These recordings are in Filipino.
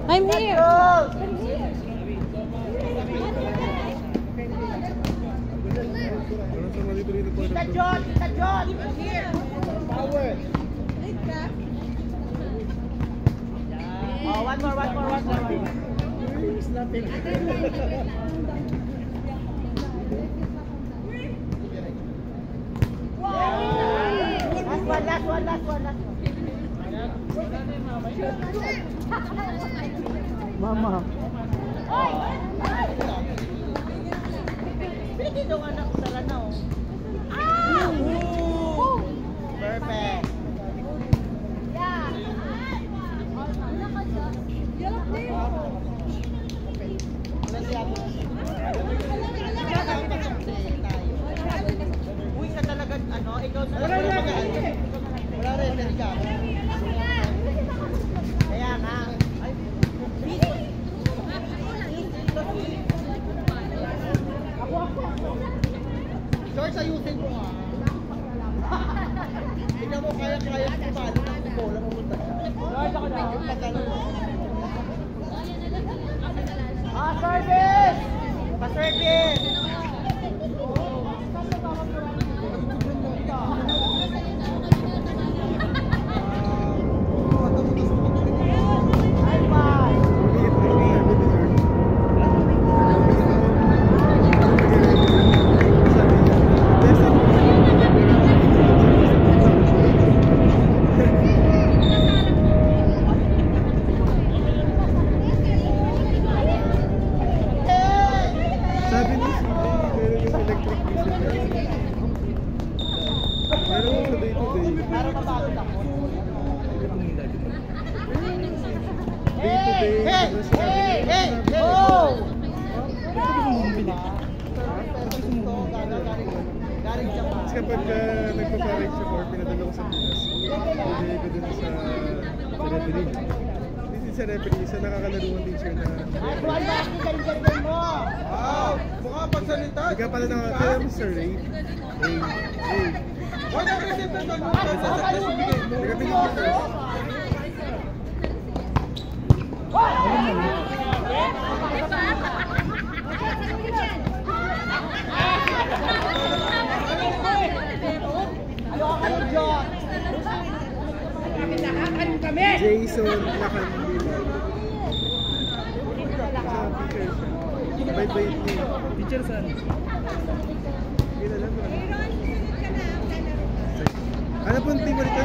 I'm here. Tita John! Tita John! Power! Oh, one more. Snapping. Last one. Mama. Pwede dong anak ko sa lanaw. Perfect. Uy, ka talaga, ano, ikaw na lang. Wala rin, hindi ka. Kaya nga. George, ayusin mo nga. Tignan mo, kaya-kaya ko palo ng bola pumunta siya. George, ako na. Service! Pa-service! Kapag nagpaparek siya or pinadala ko sa Pinas, bibili ko dun sa referee. Hindi sa referee, sa nakakalaruan din siya na Mukha pagsalita. Ika pala na kaya mo sir Ray. Wala ka rin dito sa mga Nagabili ko first. Jason Nakandila. Bait-bait niya. Teacher saan? Kilala mo. Ano pong team mo rito?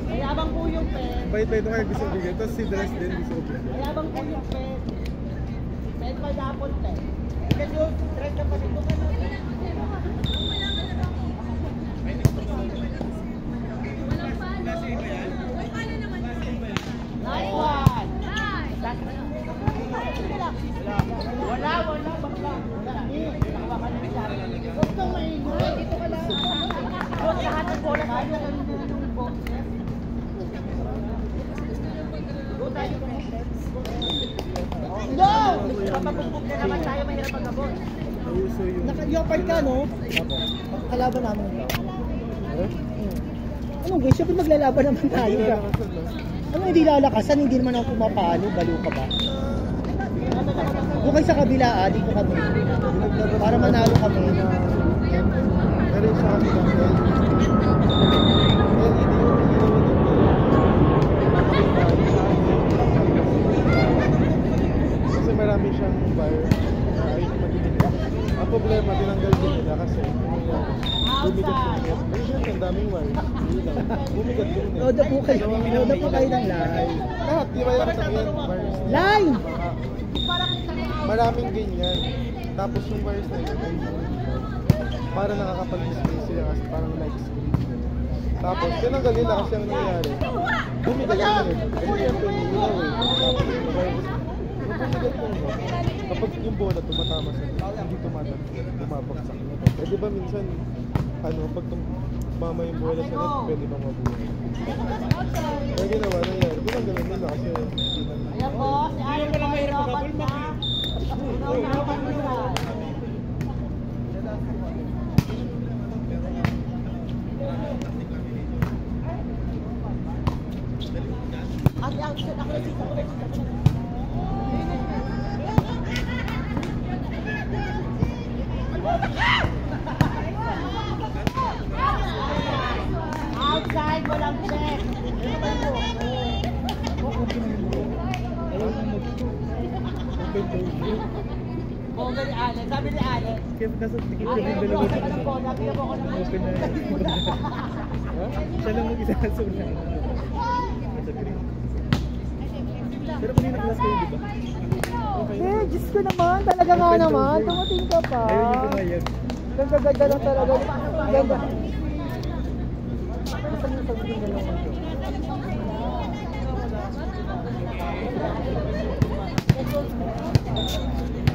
Mayabang po yung pen. Bait-bait mo kayo gusto ko bigyan. Tapos si Dras din gusto ko bigyan. Mayabang po yung pen. Pen pa dapon pen. Kasi yung stress na pa dito ka na. Nice one! Wala, bakla. Huwag kang maingay. Dito ka lang. Huwag lahat ng bola kayo. Go tayo kung no! Papabugbog na naman tayo, mahirap mag-abot. Naka-leopard ka, no? Kalaban namin ito. Anong guys? Siyempre maglalaban naman tayo. Ano hindi lalakasan? Hindi naman ako pumapalo. Baliw ka ba? Doon kayo sa kabila, dito kami. Para manalo kami. Pero sa kabila. Kasi marami siyang wire. Ang problema, tinanggal din nila kasi bumigat yung net. Ayun, ang daming wire. Bumigat yung net. Load po kayo ng line. Lahat, di ba yung sabihin? Line! Maraming ganyan. Tapos yung wires na yun, para nakakapag-display sila kasi parang light screen. Tapos, tinanggal nila kasi ang nangyayari. Bumigat yung net. Ganyan yung pinili. Bumigat yung net. Kapag yung bola tumatama sa net, hindi tumabagsak na to. Eh di ba minsan, pag tumama yung bola sa net, pwede bang mabuhay? Kaya ginawa na yan. Tinanggalan nila kasi ayan po, si Aaron ko lang mahirap mag-abol na. Outside, walang check. Bongga ni Allen, sabi ni Allen. Kaya nasa tigil ko yung Ayaw dalawa. mo ako ng bola, kaya mo ako ng Open na yun. Siya lang mag-isa sa una. Nasa green. Pero kanina class kayo, di ba? Okay. Eh, Diyos ko naman, talaga nga Open naman, door. tumating ka pa. Ayaw niyo pumayag. Ganda-ganda lang talaga. Ganda. Basta mo sabihin na lang ito.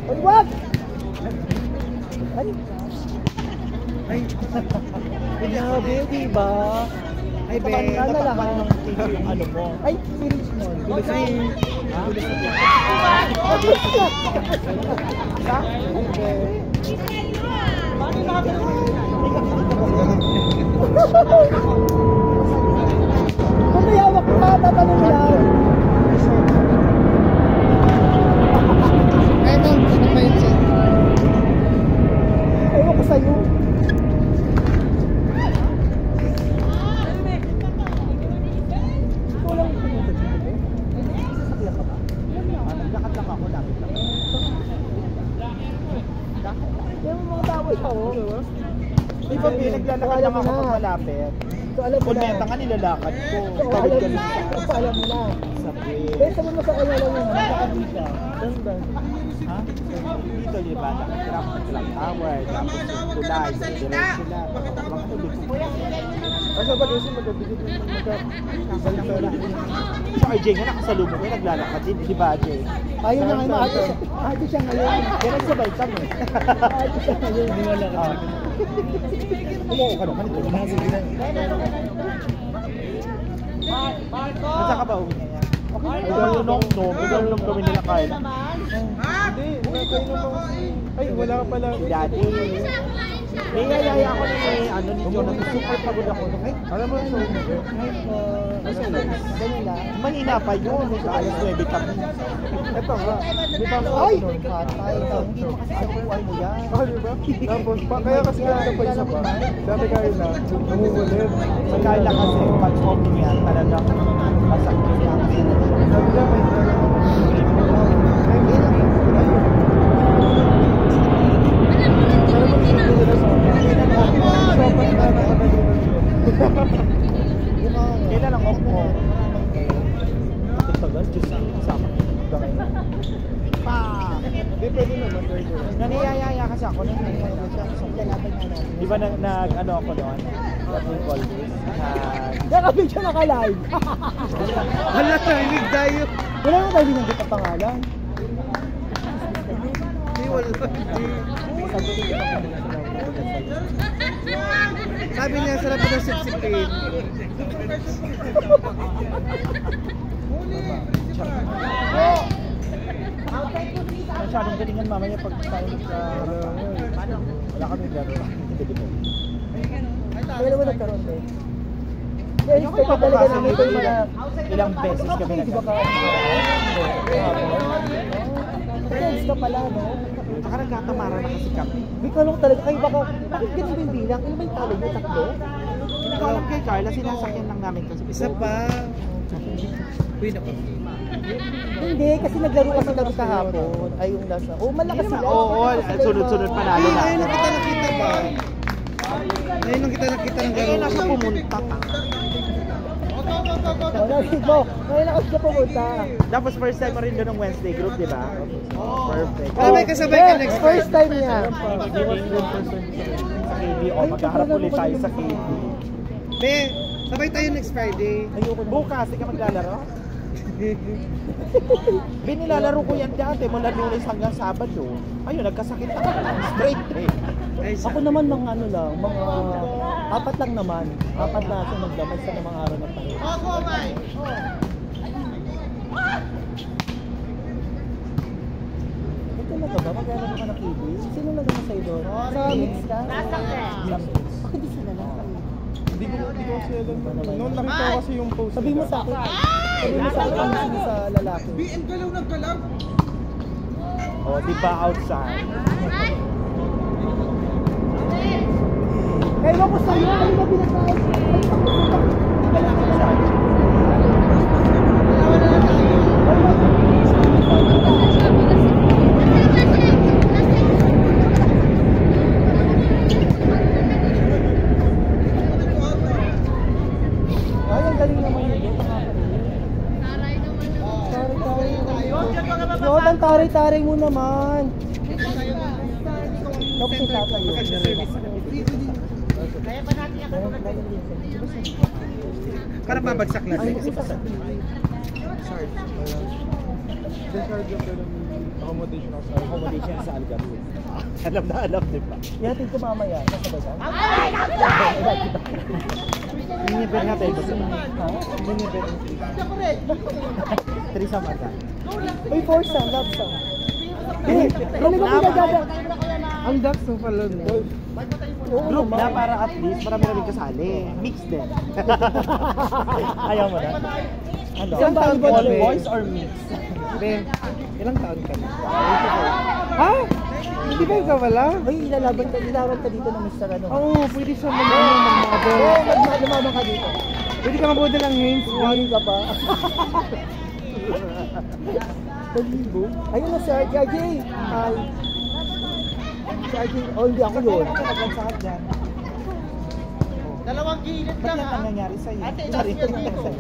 Ay, wag! Ay! Ay! Grabe, diba? Ay, be, Kapag na lahat ng teacher yung ano mo. Ay, finish mo. Tulis na yung... Tulis na yung... Ha? Okay. Kung may hawak ka, tatanong lang. Eto, ano ba yun siya? Ewan ko sa'yo. Ikaw lang pumunta dito, eh? Sasakyan ka ba? Naglakad lang ako, lapit lang. Yung mga tao ako. Di ba, be, naglalakad lang ako pag malapit. So, alam mo na. Kulmeta nga nilalakad ko. So, Tawid alam ka mo lang na. sa... So, alam mo na. Sa bed. Kaya sabi mo sa kanya lang yun, nakakabit siya. Ganda. Ha? Dito, di ba? Nakatira ko sa Clock Tower. Tapos yung tulay. Sa direct sila. Mga tulog ko. Kasi ba kasi magkabigit yung magkabalik. So, RJ nga nakasalubong ko. Naglalakad din. Di ba, RJ? Ayun na ngayon, ate siya ngayon. Kaya nagsabay kami. Ate siya ngayon. Hindi wala ka. Umuho ka naman ito. At saka ba uwi niya yan? Nung gawin nila kahit. Hindi, nakainom ako. Ay, wala ka pala. Daddy. May yayaya ako ni ano ni Jonathan. Super pagod ako. Ay, alam mo yung show mo. Kasi Ganyan lang. mahina pa yun. Sa alas 9 kami. Ito nga. Di ba ako? Ay! Patay ka. Hindi mo kasi nakukuhay mo yan. Oh, di ba? Tapos, kaya kasi ganito pa isa pa. Dati kayo na, nangungulit. Magkaya lang kasi, pag open yan, talagang masakit yan. Sabi na, may kailan ang off mo? Tagal, Diyos ang kasama. Pa! Hindi, pwede naman. Naniyayaya kasi ako. Naniyayaya siya. Di ba ano ako doon? What we call this? Nakabig siya naka-live. Hala, tahimik tayo. Wala na tayo binanggit ang pangalan. Hindi, wala. Sabi niya, sarap na sipsipin. Masyadong galingan mamaya pag tayo sa... Wala kami garo. Kaya naman nagkaroon din. Kaya expect ko talaga namin ito yung mga... Ilang beses kami Di ba ka? Friends ka pala, no? Saka nagkakamara na kasi kami. Bikalong talaga kayo baka... Bakit ganun ba yung bilang? Ano ba yung talo nyo? Tatlo? Hindi ko alam kay Carla, sinasakyan lang namin kasi. Isa pa. Uy, naku. Hindi, kasi naglaro kasi kami kahapon. Ay, yung nasa... Oh, malakas sila. Oo, sunod-sunod panalo na. Ngayon lang kita nakita ba? Ngayon lang kita nakita ng Eh, gano'n. nasa pumunta. Narinig mo. Ngayon ako sila pumunta. Tapos first time mo rin doon ng Wednesday group, di ba? Perfect. Ah, may kasabay ka next First time niya. Hindi mo yung first time sa KB. O, magkaharap ulit tayo sa KB. Be, sabay tayo next Friday. Ayoko na. Bukas, di ka maglalaro? Binilalaro ko yan dati, mula Lunes hanggang Sabado. Ayun, nagkasakit ako. Straight trip. Ay, Ako naman mga ano lang, mga 4 lang naman. 4 na ako nagdamay sa mga araw ng pahin. Ito na ba? Maglalaro ka ng TV? Sino nagano sa'yo doon? Sa mix ka? Bakit di sila lang? Hindi ko kasi alam. Noon nakita ko kasi yung post. Sabi mo sa akin. Sabi mo sa akin kung sino sa lalaki. BM galaw ng galaw. Oh, di ba outside? Eh, ko sa'yo. Ano ba pinagkain? Ay, ang galing naman yun. Yod, ang taray-taray mo naman. Tapos yung tatay yun. Kaya pa natin yung Para babagsak na. Ay, kasi pa Desarge yung ganun accommodation ako sa accommodation sa Algarve. Alam na alam, di ba? Yatin ko mamaya. Nasabay ka? Miniber natin ito sa Ha? Miniber. Teresa Mata. Uy, four song, love song. Ano ba pinagagawa? Ang ducks ng palon. Group Na para at least marami kasali. Mix din. Ayaw mo na? Ano? Ilang taon ka na, be? Voice or mix? Be, ilang taon ka na? Ha? Hindi ba ikaw wala? Uy, ilalaban ka dito ng Mr. Ano? Oo, pwede siya mag-model. Oo, lumabang ka dito. Pwede ka mag-model ng hands. Warning ka pa. Talibo. Ayun na si RJ. Hi. Si RJ. Oh, hindi ako yun. Naglansakan dyan. Dalawang gilid Ba't lang yan ha. ang nangyari sa'yo? Ate, Sorry. last year dito.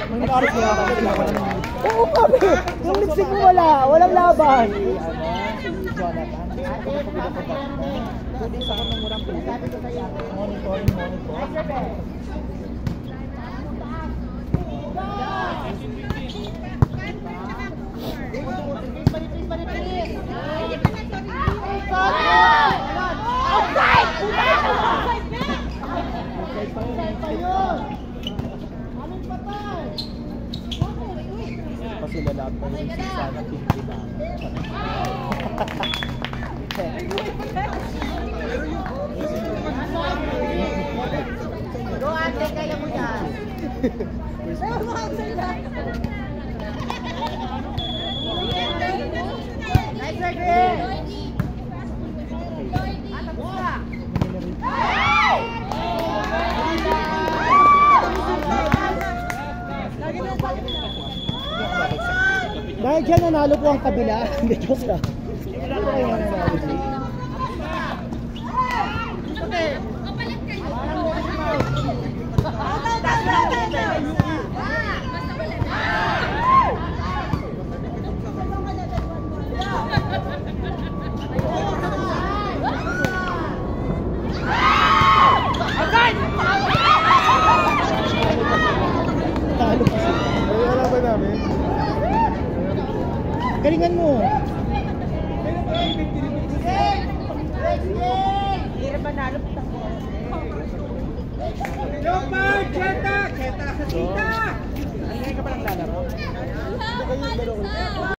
May nag-aras ko ako sila ko naman. Oo, kami. Yung lipstick mo wala. Walang laban. Si Jonathan. Pwede sa akin ng murang pwede. Monitoring. Kasi lalab pa yung sisa na pinili na. Go ate, kaya mo yan. Nice work, Rin. Dahil dyan nanalo po ang kabila. Hindi, joke lang. Hindi ko kayo nanalo dyan. Talo pa sila. Ay, alam ba namin? Galingan mo. Hirap ba nalo? Leopard! Cheta! Cheta! Cheta! Ay, ngayon ka pa naglalaro?